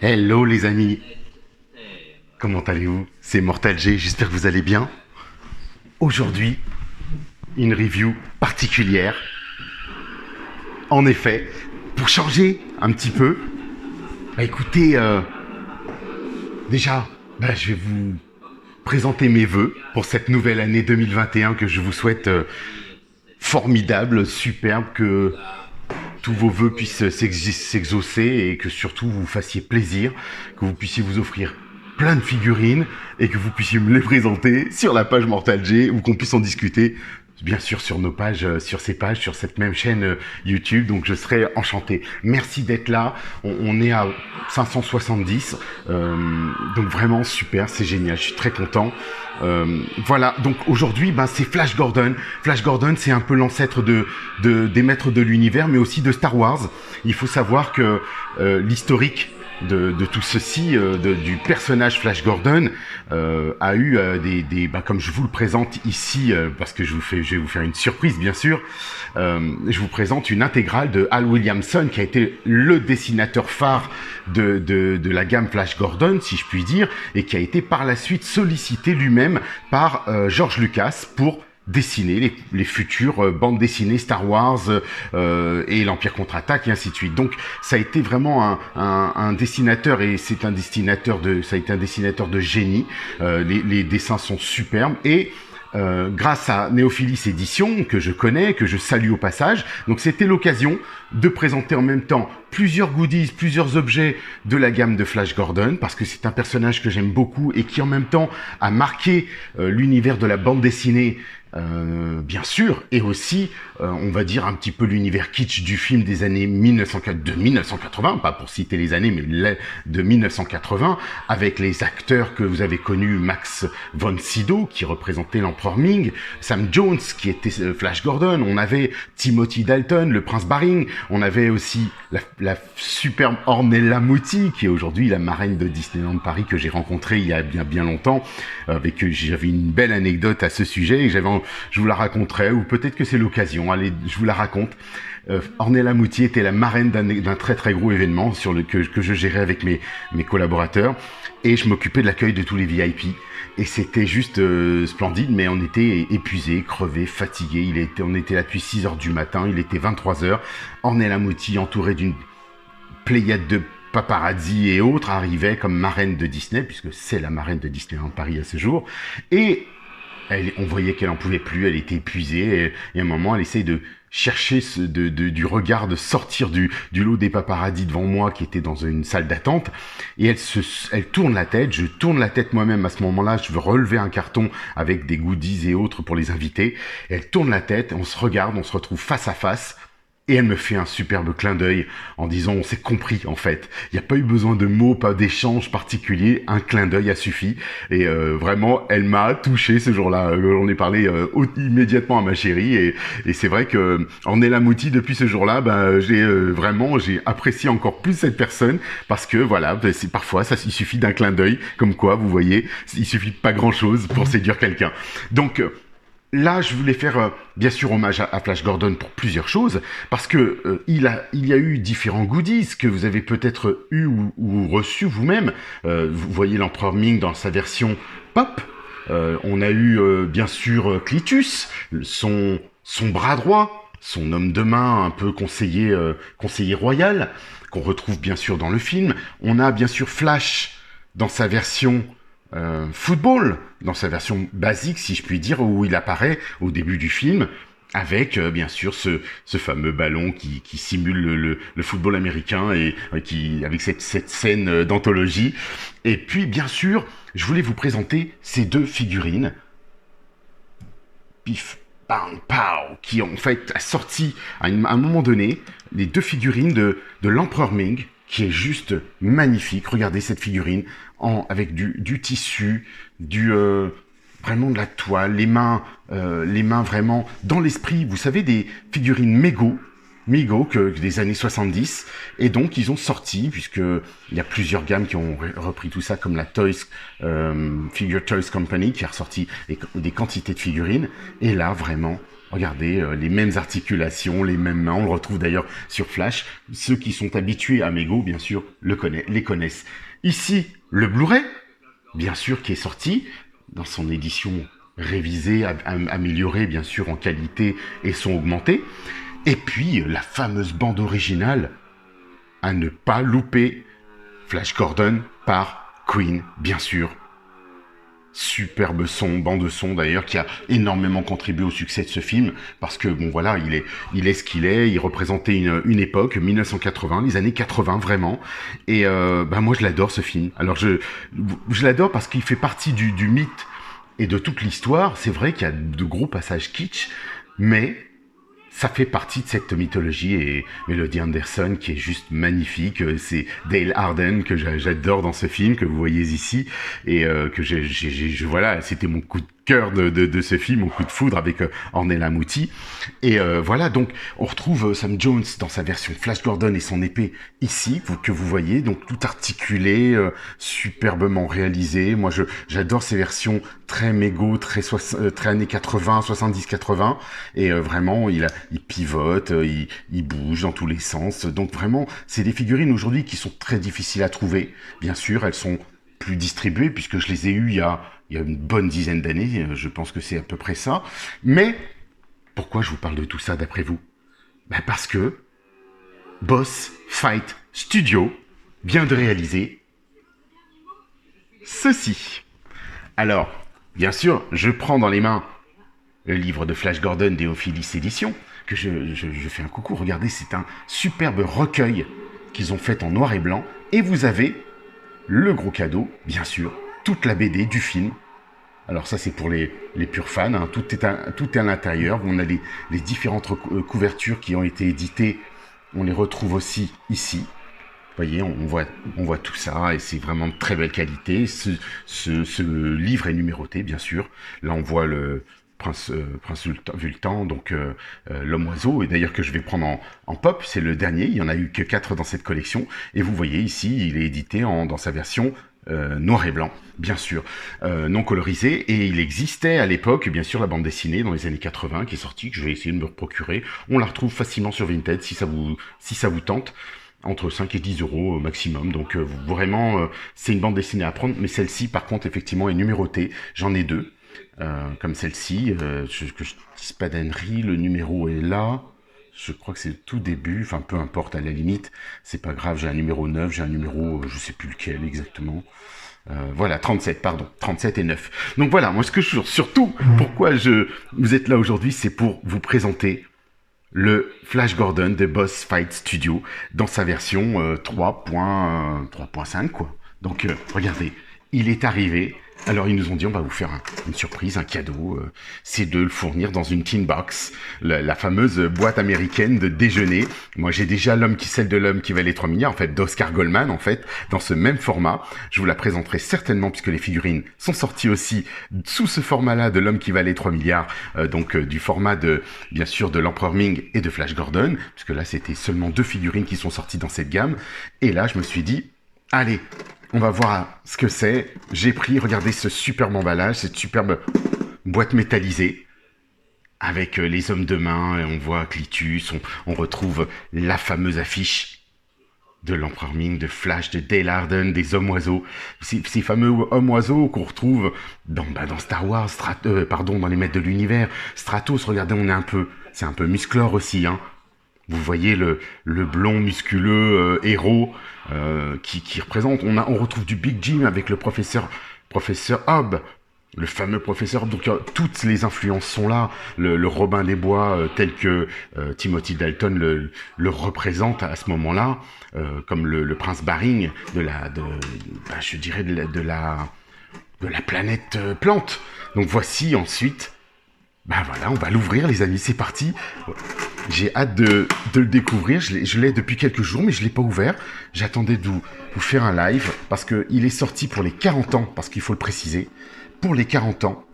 Hello les amis, comment allez-vous? C'est Mortal G, j'espère que vous allez bien. Aujourd'hui, une review particulière. En effet, pour changer un petit peu, écoutez, déjà, je vais vous présenter mes vœux pour cette nouvelle année 2021 que je vous souhaite formidable, superbe, que tous vos vœux puissent s'exaucer et que surtout vous fassiez plaisir, que vous puissiez vous offrir plein de figurines et que vous puissiez me les présenter sur la page Mortal G ou qu'on puisse en discuter bien sûr sur nos pages, sur ces pages, sur cette même chaîne YouTube, donc je serai enchanté. Merci d'être là, on est à 570, donc vraiment super, c'est génial, je suis très content. Voilà, donc aujourd'hui, c'est Flash Gordon. Flash Gordon, c'est un peu l'ancêtre des maîtres de l'univers, mais aussi de Star Wars. Il faut savoir que l'historique de tout ceci, du personnage Flash Gordon, a eu comme je vous le présente ici, parce que je vais vous faire une surprise bien sûr, je vous présente une intégrale de Hal Williamson qui a été le dessinateur phare de la gamme Flash Gordon, si je puis dire, et qui a été par la suite sollicité lui-même par George Lucas pour dessiner les futures bandes dessinées Star Wars et l'Empire contre-attaque et ainsi de suite. Donc ça a été vraiment un dessinateur et ça a été un dessinateur de génie. Les dessins sont superbes et grâce à Néophilis Éditions, que je connais, que je salue au passage. Donc c'était l'occasion de présenter en même temps plusieurs goodies, plusieurs objets de la gamme de Flash Gordon, parce que c'est un personnage que j'aime beaucoup et qui en même temps a marqué l'univers de la bande dessinée, bien sûr, et aussi, on va dire, un petit peu l'univers kitsch du film des années 1980, pas pour citer les années, mais de 1980, avec les acteurs que vous avez connus, Max von Sydow, qui représentait l'empereur Ming, Sam Jones, qui était Flash Gordon, on avait Timothy Dalton, le prince Baring, on avait aussi la superbe Ornella Muti, qui est aujourd'hui la marraine de Disneyland Paris, que j'ai rencontrée il y a bien longtemps, j'avais une belle anecdote à ce sujet, et je vous la raconterai, ou peut-être que c'est l'occasion, allez, je vous la raconte. Ornella Muti était la marraine d'un très très gros événement que je gérais avec mes collaborateurs, et je m'occupais de l'accueil de tous les VIP. Et c'était juste splendide, mais on était épuisés, crevés, fatigués. On était là depuis 6h du matin, il était 23h. Ornella Muti, entourée d'une pléiade de paparazzi et autres, arrivait comme marraine de Disney, puisque c'est la marraine de Disneyland Paris à ce jour. Et on voyait qu'elle en pouvait plus, elle était épuisée, et à un moment, elle essaye de chercher du regard, de sortir du lot des paparazzis devant moi qui était dans une salle d'attente, et elle tourne la tête, je tourne la tête moi-même à ce moment-là, je veux relever un carton avec des goodies et autres pour les invités, et elle tourne la tête, on se regarde, on se retrouve face à face, et elle me fait un superbe clin d'œil en disant on s'est compris en fait. Il n'y a pas eu besoin de mots, pas d'échange particulier, un clin d'œil a suffi. Et vraiment, elle m'a touché ce jour-là. On est parlé immédiatement à ma chérie et c'est vrai que Ornella Muti depuis ce jour-là, j'ai apprécié encore plus cette personne parce que voilà, parfois il suffit d'un clin d'œil, comme quoi vous voyez, il suffit de pas grand-chose pour séduire quelqu'un. Donc là, je voulais faire bien sûr hommage à Flash Gordon pour plusieurs choses, parce que il y a eu différents goodies que vous avez peut-être eu ou reçus vous-même. Vous voyez l'empereur Ming dans sa version pop. On a eu bien sûr Clitus, son bras droit, son homme de main, un peu conseiller royal, qu'on retrouve bien sûr dans le film. On a bien sûr Flash dans sa version football, dans sa version basique, si je puis dire, où il apparaît au début du film, avec bien sûr ce fameux ballon qui simule le football américain et avec cette scène d'anthologie. Et puis bien sûr, je voulais vous présenter ces deux figurines, pif, bang, pow, qui ont en fait sorti à un moment donné les deux figurines de l'empereur Ming, qui est juste magnifique. Regardez cette figurine avec du tissu, vraiment de la toile, les mains vraiment dans l'esprit. Vous savez, des figurines Mego des années 70, et donc ils ont sorti, puisque il y a plusieurs gammes qui ont repris tout ça, comme la Figure Toys Company qui a ressorti des quantités de figurines, et là vraiment Regardez, les mêmes articulations, les mêmes mains. On le retrouve d'ailleurs sur Flash. Ceux qui sont habitués à Mego, bien sûr, les connaissent. Ici, le Blu-ray, bien sûr, qui est sorti dans son édition révisée, améliorée, bien sûr, en qualité et son augmenté. Et puis, la fameuse bande originale à ne pas louper. Flash Gordon par Queen, bien sûr. Superbe son, bande son d'ailleurs, qui a énormément contribué au succès de ce film, parce que bon voilà, il est ce qu'il est, il représentait une époque, 1980, les années 80 vraiment, et moi je l'adore ce film. Alors je l'adore parce qu'il fait partie du mythe et de toute l'histoire. C'est vrai qu'il y a de gros passages kitsch, mais ça fait partie de cette mythologie, et Melody Anderson qui est juste magnifique. C'est Dale Arden que j'adore dans ce film, que vous voyez ici, et que voilà, c'était mon coup de cœur de ce film, mon coup de foudre avec Ornella Muti. Et voilà, donc on retrouve Sam Jones dans sa version Flash Gordon et son épée ici, que vous voyez, donc tout articulé, superbement réalisé. Moi j'adore ces versions très mégo, très années 80, 70-80, et vraiment il pivote, il bouge dans tous les sens. Donc vraiment, c'est des figurines aujourd'hui qui sont très difficiles à trouver. Bien sûr, elles sont plus distribuées puisque je les ai eues il y a une bonne dizaine d'années. Je pense que c'est à peu près ça. Mais pourquoi je vous parle de tout ça d'après vous? Parce que Boss Fight Studio vient de réaliser ceci. Alors, bien sûr, je prends dans les mains le livre de Flash Gordon d'Eophilis Édition, que je fais un coucou. Regardez, c'est un superbe recueil qu'ils ont fait en noir et blanc. Et vous avez le gros cadeau, bien sûr, toute la BD du film. Alors ça, c'est pour les purs fans, hein. Tout est à l'intérieur. On a les différentes couvertures qui ont été éditées. On les retrouve aussi ici. Vous voyez, on voit tout ça, et c'est vraiment de très belle qualité. Ce livre est numéroté, bien sûr. Là, on voit le Prince Vultan, donc l'homme oiseau, et d'ailleurs que je vais prendre en pop, c'est le dernier. Il y en a eu que 4 dans cette collection. Et vous voyez ici, il est édité dans sa version noir et blanc, bien sûr, non colorisé, et il existait à l'époque, bien sûr, la bande dessinée dans les années 80 qui est sortie, que je vais essayer de me procurer. On la retrouve facilement sur Vinted si ça vous tente, entre 5 et 10 euros au maximum. Donc vraiment, c'est une bande dessinée à prendre, mais celle-ci, par contre, effectivement, est numérotée. J'en ai 2, comme celle-ci, que je dise pas d'ânerie, le numéro est là. Je crois que c'est le tout début, enfin peu importe, à la limite, c'est pas grave, j'ai un numéro 9, j'ai un numéro, je sais plus lequel exactement. Voilà, 37, pardon, 37 et 9. Donc voilà, moi ce que surtout, pourquoi vous êtes là aujourd'hui, c'est pour vous présenter le Flash Gordon de Boss Fight Studio dans sa version 3.5 quoi. Donc regardez, il est arrivé. Alors ils nous ont dit on va vous faire une surprise, un cadeau, c'est de le fournir dans une tin box, la fameuse boîte américaine de déjeuner. Moi j'ai déjà celle de l'homme qui valait 3 milliards, en fait d'Oscar Goldman en fait, dans ce même format. Je vous la présenterai certainement puisque les figurines sont sorties aussi sous ce format-là de l'homme qui valait 3 milliards, donc du format bien sûr de l'Empereur Ming et de Flash Gordon, puisque là c'était seulement 2 figurines qui sont sorties dans cette gamme. Et là je me suis dit, allez, on va voir ce que c'est. J'ai pris, regardez ce superbe emballage, cette superbe boîte métallisée avec les hommes de main, et on voit Clitus, on retrouve la fameuse affiche de l'Empereur Ming, de Flash, de Dale Arden, des hommes-oiseaux. Ces fameux hommes-oiseaux qu'on retrouve dans Star Wars, dans les Maîtres de l'Univers. Stratos, regardez, c'est un peu musclore aussi, hein. Vous voyez le blond musculeux héros qui représente. On retrouve du Big Jim avec le professeur Hobb, le fameux professeur Hobb. Donc toutes les influences sont là. Le Robin des Bois tel que Timothy Dalton le représente à ce moment-là, comme le prince Baring de la planète Plante. Donc voici ensuite. Voilà, on va l'ouvrir les amis, c'est parti. J'ai hâte de le découvrir, je l'ai depuis quelques jours mais je ne l'ai pas ouvert. J'attendais de vous faire un live parce qu'il est sorti pour les 40 ans, parce qu'il faut le préciser, pour les 40 ans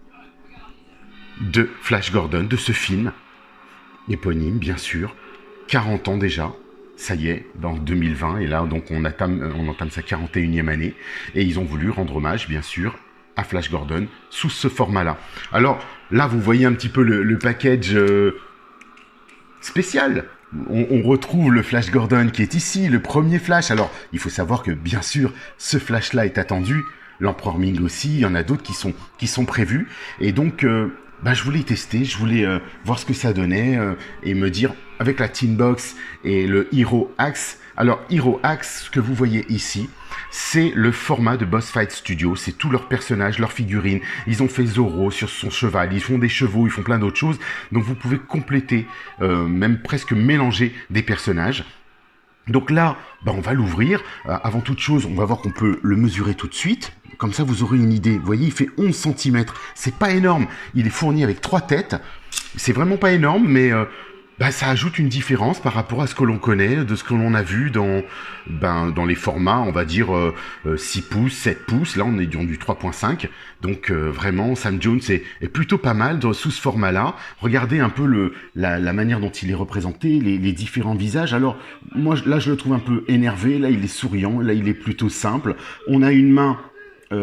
de Flash Gordon, de ce film éponyme bien sûr, 40 ans déjà. Ça y est, dans 2020, et là donc on entame sa 41e année, et ils ont voulu rendre hommage bien sûr à Flash Gordon sous ce format-là. Alors là, vous voyez un petit peu le package spécial. On retrouve le Flash Gordon qui est ici, le premier Flash. Alors, il faut savoir que, bien sûr, ce Flash-là est attendu. L'Empereur Ming aussi, il y en a d'autres qui sont prévus. Et donc, je voulais tester, je voulais voir ce que ça donnait et me dire, avec la Teen Box et le Hero Axe. Alors, Hero Axe, ce que vous voyez ici, c'est le format de Boss Fight Studio. C'est tous leurs personnages, leurs figurines. Ils ont fait Zoro sur son cheval. Ils font des chevaux, ils font plein d'autres choses. Donc, vous pouvez compléter, même presque mélanger des personnages. Donc là, on va l'ouvrir. Avant toute chose, on va voir qu'on peut le mesurer tout de suite. Comme ça, vous aurez une idée. Vous voyez, il fait 11 cm. C'est pas énorme. Il est fourni avec 3 têtes. C'est vraiment pas énorme, mais ça ajoute une différence par rapport à ce que l'on connaît, de ce que l'on a vu dans les formats, on va dire 6 pouces, 7 pouces. Là, on est dans du 3.5. Donc vraiment, Sam Jones est plutôt pas mal sous ce format-là. Regardez un peu la manière dont il est représenté, les différents visages. Alors, moi, là, je le trouve un peu énervé. Là, il est souriant. Là, il est plutôt simple. On a une main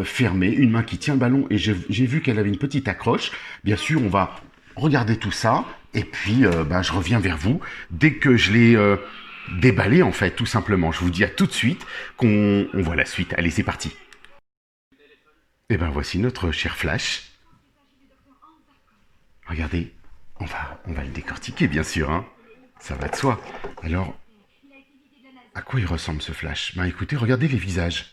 fermée, une main qui tient le ballon. Et j'ai vu qu'elle avait une petite accroche. Bien sûr, on va regarder tout ça. Et puis, je reviens vers vous dès que je l'ai déballé, en fait, tout simplement. Je vous dis à tout de suite qu'on voit la suite. Allez, c'est parti. Et voici notre cher Flash. Regardez, on va le décortiquer, bien sûr, hein. Ça va de soi. Alors, à quoi il ressemble ce Flash? Écoutez, regardez les visages.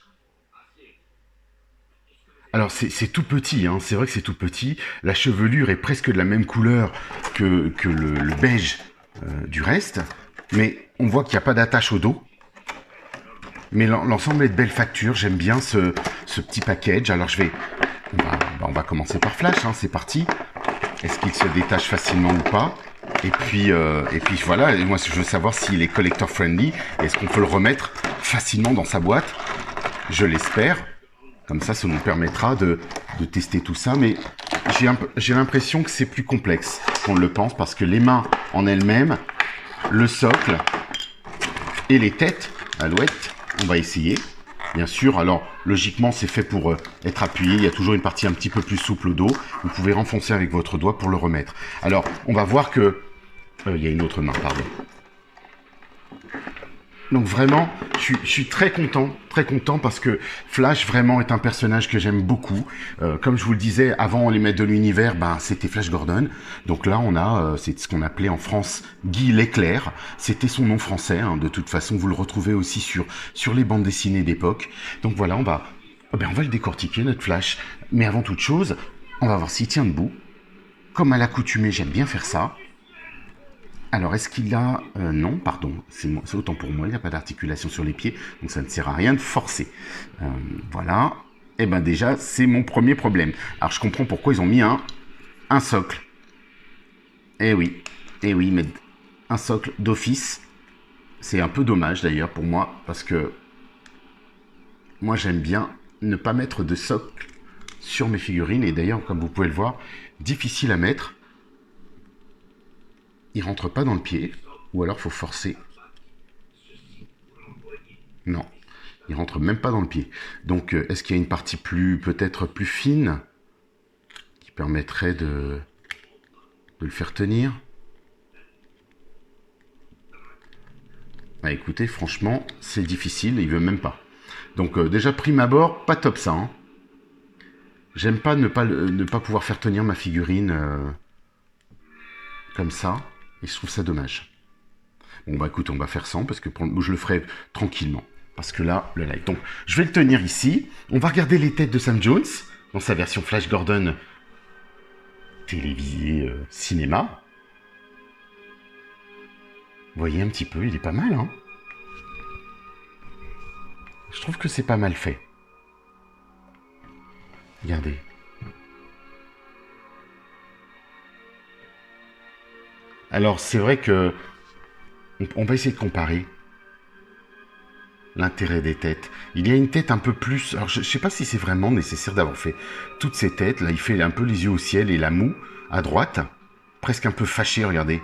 Alors, c'est tout petit, hein. C'est vrai que c'est tout petit. La chevelure est presque de la même couleur que le beige du reste. Mais on voit qu'il n'y a pas d'attache au dos. Mais l'ensemble est de belle facture. J'aime bien ce petit package. Alors, on va commencer par Flash, hein. C'est parti. Est-ce qu'il se détache facilement ou pas? Et puis voilà. Et moi, je veux savoir s'il est collector friendly. Est-ce qu'on peut le remettre facilement dans sa boîte? Je l'espère. Comme ça nous permettra de tester tout ça. Mais j'ai l'impression que c'est plus complexe qu'on le pense, parce que les mains en elles-mêmes, le socle et les têtes, alouettes, on va essayer. Bien sûr, alors logiquement c'est fait pour être appuyé. Il y a toujours une partie un petit peu plus souple au dos. Vous pouvez renfoncer avec votre doigt pour le remettre. Alors, on va voir que... il y a une autre main, pardon. Donc vraiment, je suis très content parce que Flash vraiment est un personnage que j'aime beaucoup. Comme je vous le disais, avant les maîtres de l'univers, c'était Flash Gordon. Donc là, on a, c'est ce qu'on appelait en France Guy l'Éclair. C'était son nom français, hein. De toute façon, vous le retrouvez aussi sur les bandes dessinées d'époque. Donc voilà, on va le décortiquer, notre Flash. Mais avant toute chose, on va voir s'il tient debout. Comme à l'accoutumée, j'aime bien faire ça. Alors, est-ce qu'il a... non, pardon, c'est autant pour moi, il n'a pas d'articulation sur les pieds, donc ça ne sert à rien de forcer. Voilà. Et déjà, c'est mon premier problème. Alors, je comprends pourquoi ils ont mis un socle. Eh oui, mais un socle d'office. C'est un peu dommage, d'ailleurs, pour moi, parce que moi, j'aime bien ne pas mettre de socle sur mes figurines. Et d'ailleurs, comme vous pouvez le voir, difficile à mettre. Il rentre pas dans le pied, ou alors faut forcer. Non, il rentre même pas dans le pied. Donc, est-ce qu'il y a une partie peut-être plus fine, qui permettrait de le faire tenir? Écoutez, franchement, c'est difficile, il veut même pas. Donc, déjà, prime abord, pas top ça, hein. J'aime pas ne pas pouvoir faire tenir ma figurine comme ça. Et je trouve ça dommage. Bon, écoute, on va faire sans, parce que je le ferai tranquillement. Parce que là, le live. Donc, je vais le tenir ici. On va regarder les têtes de Sam Jones, dans sa version Flash Gordon télévisée cinéma. Vous voyez un petit peu, il est pas mal, hein. Je trouve que c'est pas mal fait. Regardez. Alors, c'est vrai que on va essayer de comparer l'intérêt des têtes. Il y a une tête un peu plus... Alors, je ne sais pas si c'est vraiment nécessaire d'avoir fait toutes ces têtes. Là, il fait un peu les yeux au ciel et la moue à droite. Presque un peu fâché, regardez.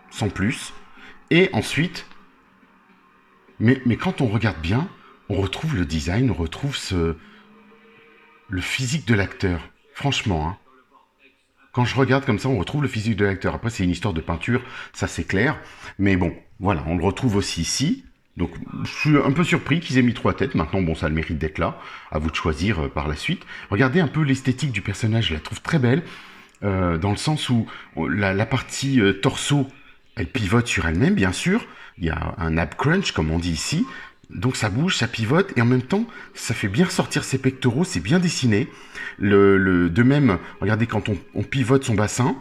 Sans plus. Et ensuite... Mais quand on regarde bien, on retrouve le design, on retrouve le physique de l'acteur. Franchement, hein. Quand je regarde comme ça, on retrouve le physique de l'acteur. Après, c'est une histoire de peinture, ça c'est clair. Mais bon, voilà, on le retrouve aussi ici. Donc, je suis un peu surpris qu'ils aient mis 3 têtes. Maintenant, bon, ça a le mérite d'être là. À vous de choisir par la suite. Regardez un peu l'esthétique du personnage, je la trouve très belle. Dans le sens où la partie torso, elle pivote sur elle-même, bien sûr. Il y a un ab crunch, comme on dit ici. Donc ça bouge, ça pivote, et en même temps, ça fait bien ressortir ses pectoraux, c'est bien dessiné. De même, regardez, quand on pivote son bassin,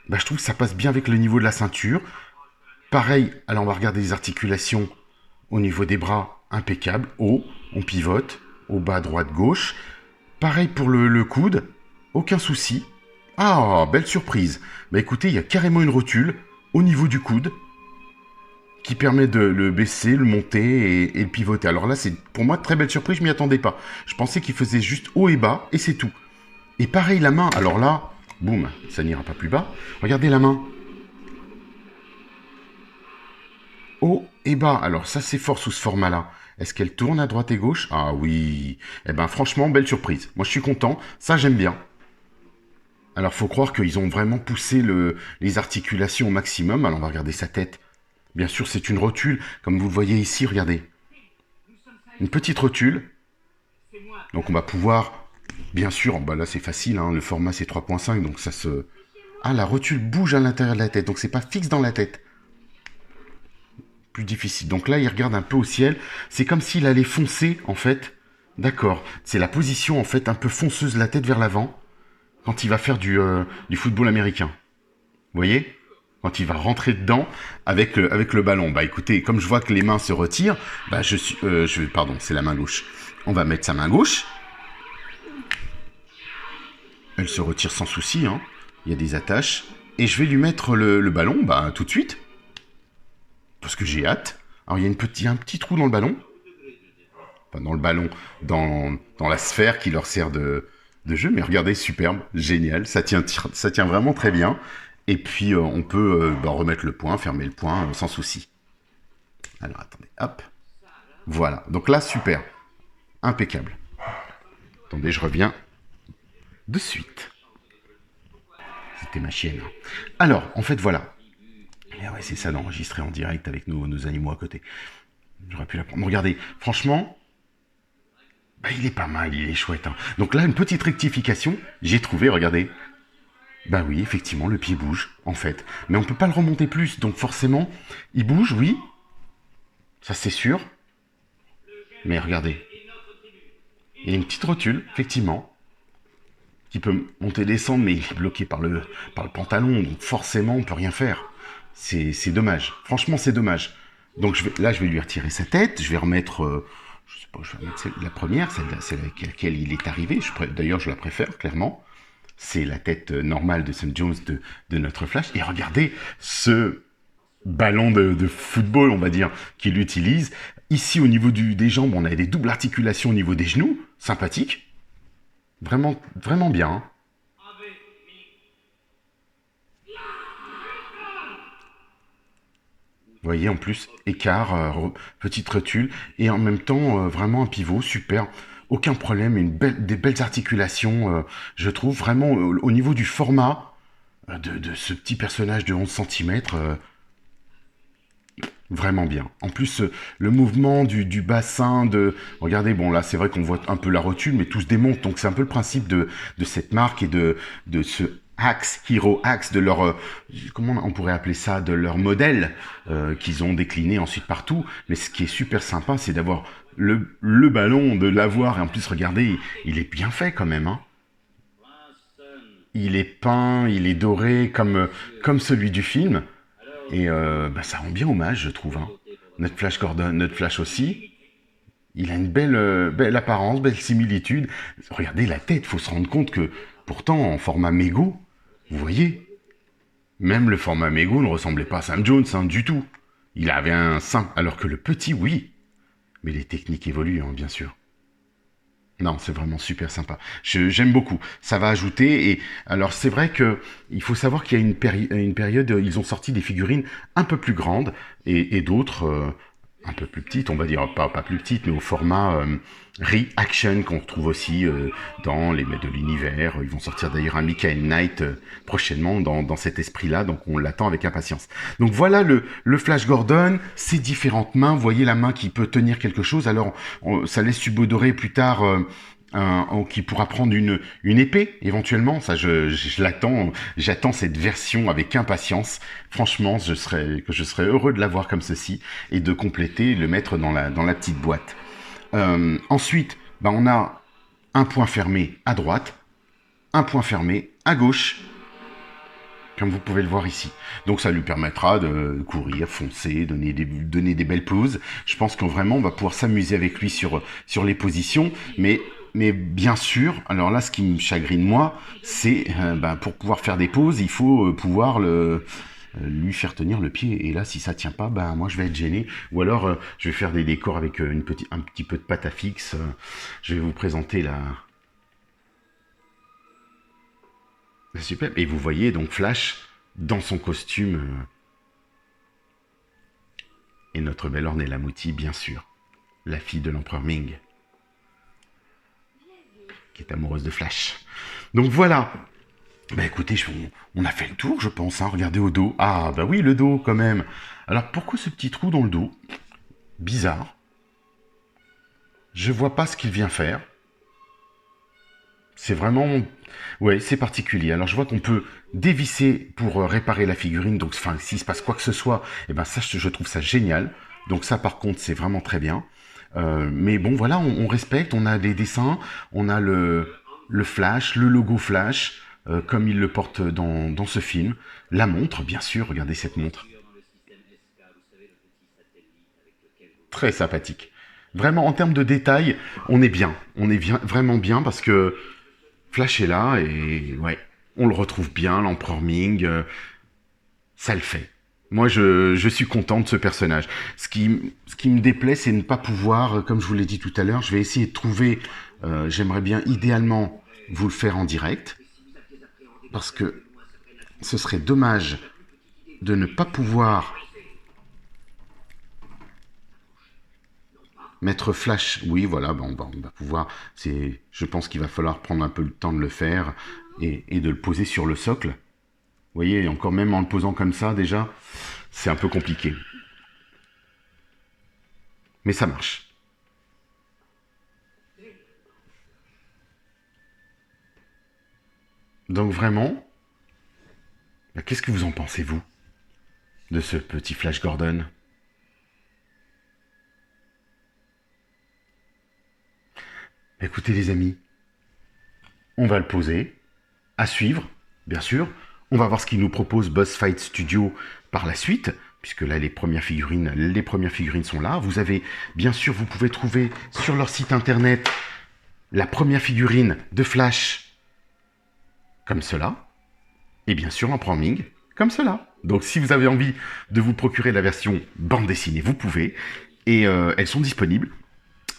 bah, je trouve que ça passe bien avec le niveau de la ceinture. Pareil, alors on va regarder les articulations au niveau des bras, impeccable. Haut, on pivote, au bas, droite, gauche. Pareil pour le coude, aucun souci. Ah, belle surprise. Bah écoutez, il y a carrément une rotule au niveau du coude qui permet de le baisser, le monter et le pivoter. Alors là, c'est pour moi très belle surprise, je m'y attendais pas. Je pensais qu'il faisait juste haut et bas et c'est tout. Et pareil la main, alors là, boum, ça n'ira pas plus bas. Regardez la main. Haut et bas. Alors ça c'est fort sous ce format-là. Est-ce qu'elle tourne à droite et gauche? Ah oui. Eh ben franchement, belle surprise. Moi je suis content, ça j'aime bien. Alors faut croire qu'ils ont vraiment poussé les articulations au maximum. Alors on va regarder sa tête. Bien sûr, c'est une rotule, comme vous le voyez ici, regardez. Une petite rotule. Donc on va pouvoir, bien sûr, bah là c'est facile, hein, le format c'est 3.5, donc ça se... Ah, la rotule bouge à l'intérieur de la tête, donc c'est pas fixe dans la tête. Plus difficile. Donc là, il regarde un peu au ciel. C'est comme s'il allait foncer, en fait. D'accord. C'est la position, en fait, un peu fonceuse, la tête vers l'avant, quand il va faire du football américain. Vous voyez? Quand il va rentrer dedans avec le ballon. Bah écoutez, comme je vois que les mains se retirent, bah pardon, c'est la main gauche. On va mettre sa main gauche. Elle se retire sans souci, hein. Il y a des attaches. Et je vais lui mettre le ballon, bah tout de suite. Parce que j'ai hâte. Alors il y a un petit trou dans le ballon. Enfin dans le ballon, dans la sphère qui leur sert de jeu. Mais regardez, superbe, génial. Ça tient vraiment très bien. Et puis, on peut remettre le point, fermer le point, sans souci. Alors, attendez, hop. Voilà, donc là, super. Impeccable. Attendez, je reviens de suite. C'était ma chienne. Alors, en fait, voilà. Et ouais, c'est ça d'enregistrer en direct avec nos animaux à côté. J'aurais pu la prendre. Regardez, franchement, bah, il est pas mal, il est chouette. Hein. Donc là, une petite rectification. J'ai trouvé, regardez. Bah oui, effectivement, le pied bouge, en fait. Mais on peut pas le remonter plus, donc forcément, il bouge, oui. Ça, c'est sûr. Mais regardez. Il y a une petite rotule, effectivement, qui peut monter et descendre, mais il est bloqué par le pantalon, donc forcément, on peut rien faire. C'est dommage. Franchement, c'est dommage. Donc là, je vais lui retirer sa tête, je vais remettre... je sais pas, je vais remettre la première, celle avec laquelle il est arrivé. D'ailleurs, je la préfère, clairement. C'est la tête normale de Sam Jones de notre Flash. Et regardez ce ballon de football, on va dire, qu'il utilise. Ici, au niveau des jambes, on a des doubles articulations au niveau des genoux. Sympathique. Vraiment, vraiment bien. Hein. Vous voyez, en plus, écart, petite rotule, et en même temps, vraiment un pivot, super. Aucun problème, des belles articulations, je trouve, vraiment, au niveau du format de ce petit personnage de 11 cm, vraiment bien. En plus, le mouvement du bassin, regardez, bon là, c'est vrai qu'on voit un peu la rotule, mais tout se démonte, donc c'est un peu le principe de cette marque et de ce Axe, Hero Axe, de leur, comment on pourrait appeler ça, de leur modèle qu'ils ont décliné ensuite partout. Mais ce qui est super sympa, c'est d'avoir le ballon, de l'avoir, et en plus, regardez, il est bien fait quand même. Hein. Il est peint, il est doré comme celui du film. Et ça rend bien hommage, je trouve. Hein. Notre Flash Gordon, notre Flash aussi. Il a une belle apparence, belle similitude. Regardez la tête, faut se rendre compte que pourtant, en format mégot, vous voyez, même le format mégot ne ressemblait pas à Sam Jones, hein, du tout. Il avait un sein, alors que le petit, oui. Mais les techniques évoluent, hein, bien sûr. Non, c'est vraiment super sympa. J'aime beaucoup. Ça va ajouter. Et alors, c'est vrai que il faut savoir qu'il y a une période, ils ont sorti des figurines un peu plus grandes et d'autres un peu plus petite, on va dire, pas plus petite, mais au format Reaction qu'on retrouve aussi dans les Maîtres de l'Univers. Ils vont sortir d'ailleurs un Michael Knight prochainement dans cet esprit-là, donc on l'attend avec impatience. Donc voilà le Flash Gordon, ses différentes mains. Vous voyez la main qui peut tenir quelque chose. Alors ça laisse subodorer plus tard qui pourra prendre une épée éventuellement. Ça, je l'attends. J'attends cette version avec impatience. Franchement, je serais heureux de l'avoir comme ceci et de compléter, le mettre dans la petite boîte. Ensuite, bah, on a un point fermé à droite, un point fermé à gauche, comme vous pouvez le voir ici. Donc ça lui permettra de courir, foncer, donner des belles poses. Je pense qu'on vraiment on va pouvoir s'amuser avec lui sur les positions, mais bien sûr, alors là, ce qui me chagrine moi, c'est pour pouvoir faire des pauses, il faut pouvoir lui faire tenir le pied. Et là, si ça tient pas, moi je vais être gêné. Ou alors, je vais faire des décors avec un petit peu de pâte à fixe. Je vais vous présenter la super. Et vous voyez donc Flash dans son costume et notre belle Ornella Muti, bien sûr, la fille de l'empereur Ming, qui est amoureuse de Flash. Donc voilà. Bah écoutez, on a fait le tour, je pense. Hein. Regardez au dos. Ah bah oui, le dos quand même. Alors pourquoi ce petit trou dans le dos? Bizarre. Je vois pas ce qu'il vient faire. C'est vraiment... Ouais, c'est particulier. Alors je vois qu'on peut dévisser pour réparer la figurine. Donc enfin, s'il se passe quoi que ce soit, eh ben ça, je trouve ça génial. Donc ça, par contre, c'est vraiment très bien. Mais bon, voilà, on respecte. On a des dessins. On a le Flash, le logo Flash, comme il le porte dans ce film. La montre, bien sûr. Regardez cette montre. Très sympathique. Vraiment, en termes de détails, on est bien. On est bien, vraiment bien parce que Flash est là et ouais, on le retrouve bien, l'empereur Ming, ça le fait. Moi, je suis content de ce personnage. Ce qui me déplaît, c'est ne pas pouvoir, comme je vous l'ai dit tout à l'heure, je vais essayer de trouver, j'aimerais bien idéalement vous le faire en direct, parce que ce serait dommage de ne pas pouvoir mettre Flash. Oui, voilà, on va pouvoir. Je pense qu'il va falloir prendre un peu le temps de le faire et de le poser sur le socle. Vous voyez, encore même en le posant comme ça, déjà, c'est un peu compliqué. Mais ça marche. Donc vraiment, qu'est-ce que vous en pensez, vous, de ce petit Flash Gordon? Écoutez les amis, on va le poser, à suivre, bien sûr. On va voir ce qu'il nous propose Boss Fight Studio par la suite, puisque là les premières figurines sont là. Vous avez, bien sûr, vous pouvez trouver sur leur site internet la première figurine de Flash, comme cela, et bien sûr l'empereur Ming, comme cela. Donc si vous avez envie de vous procurer la version bande dessinée, vous pouvez, et elles sont disponibles.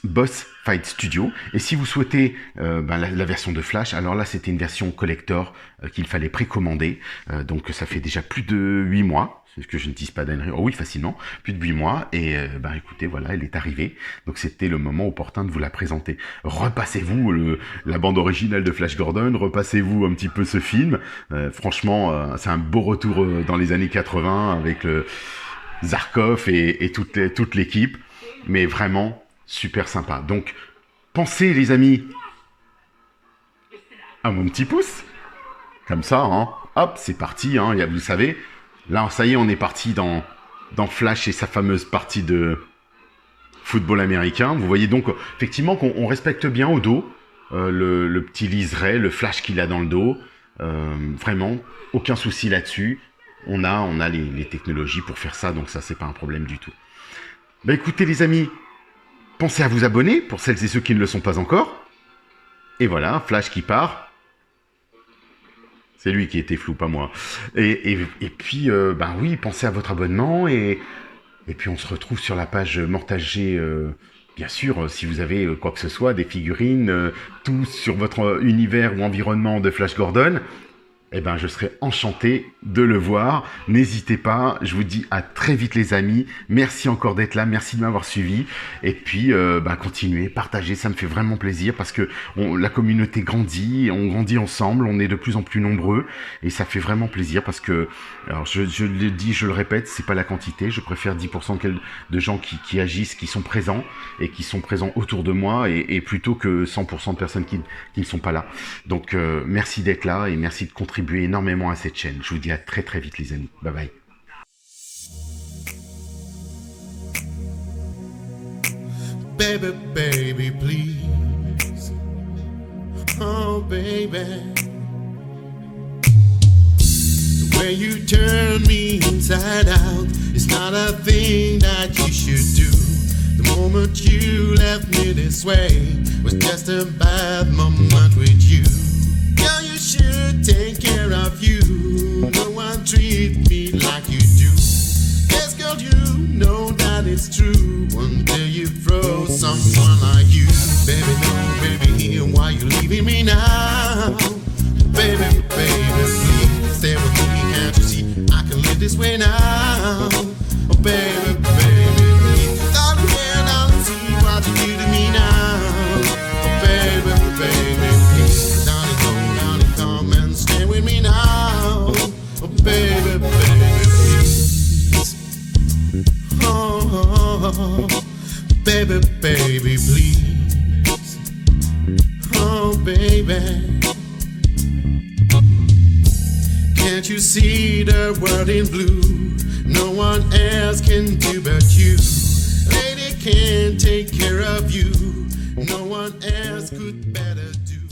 Boss Fight Studio. Et si vous souhaitez la version de Flash, alors là c'était une version collector qu'il fallait précommander. Donc ça fait déjà plus de 8 mois. C'est que je ne dise pas d'annerie. Oh oui, facilement. Plus de 8 mois. Et écoutez, voilà, elle est arrivée. Donc c'était le moment opportun de vous la présenter. Repassez-vous la bande originale de Flash Gordon. Repassez-vous un petit peu ce film. Franchement, c'est un beau retour dans les années 80 avec Zarkov et toute l'équipe. Mais vraiment... super sympa. Donc, pensez les amis à mon petit pouce. Comme ça, hein. Hop, c'est parti. Hein. Vous savez, là, ça y est, on est parti dans Flash et sa fameuse partie de football américain. Vous voyez donc, effectivement, qu'on respecte bien au dos le petit liseré, le Flash qu'il a dans le dos. Vraiment, aucun souci là-dessus. On a les technologies pour faire ça, donc ça, c'est pas un problème du tout. Bah écoutez les amis, pensez à vous abonner, pour celles et ceux qui ne le sont pas encore. Et voilà, Flash qui part. C'est lui qui était flou, pas moi. Et puis, oui, pensez à votre abonnement. Et puis, on se retrouve sur la page Mortager. Bien sûr, si vous avez quoi que ce soit, des figurines, tout sur votre univers ou environnement de Flash Gordon. Eh ben, je serais enchanté de le voir. N'hésitez pas. Je vous dis à très vite, les amis. Merci encore d'être là. Merci de m'avoir suivi. Et puis, continuez, partagez. Ça me fait vraiment plaisir parce que la communauté grandit. On grandit ensemble. On est de plus en plus nombreux. Et ça fait vraiment plaisir parce que, alors, je le dis, je le répète, c'est pas la quantité. Je préfère 10% de gens qui agissent, qui sont présents et qui sont présents autour de moi et plutôt que 100% de personnes qui ne sont pas là. Donc, merci d'être là et merci de contribuer énormément à cette chaîne. Je vous dis à très très vite, les amis. Bye bye. Baby, baby, please. Oh, baby. The way you turn me inside out is not a thing that you should do. The moment you left me this way was just a bad moment with you. Girl, you should take care of you. No one treat me like you do. Yes, girl, you know that it's true until you throw someone like you. Baby, no, baby, why you leaving me now? Baby, baby, please stay with me. Can't you see I can live this way now? Oh, baby, baby, please. Darling, can't see what you do to me now? Oh, baby, baby, please. Darling, come and stay with me now. Oh, baby, baby, please. Oh, baby, baby, please. Oh, baby. Can't you see the world in blue? No one else can do but you. Lady can't take care of you. No one else could better do.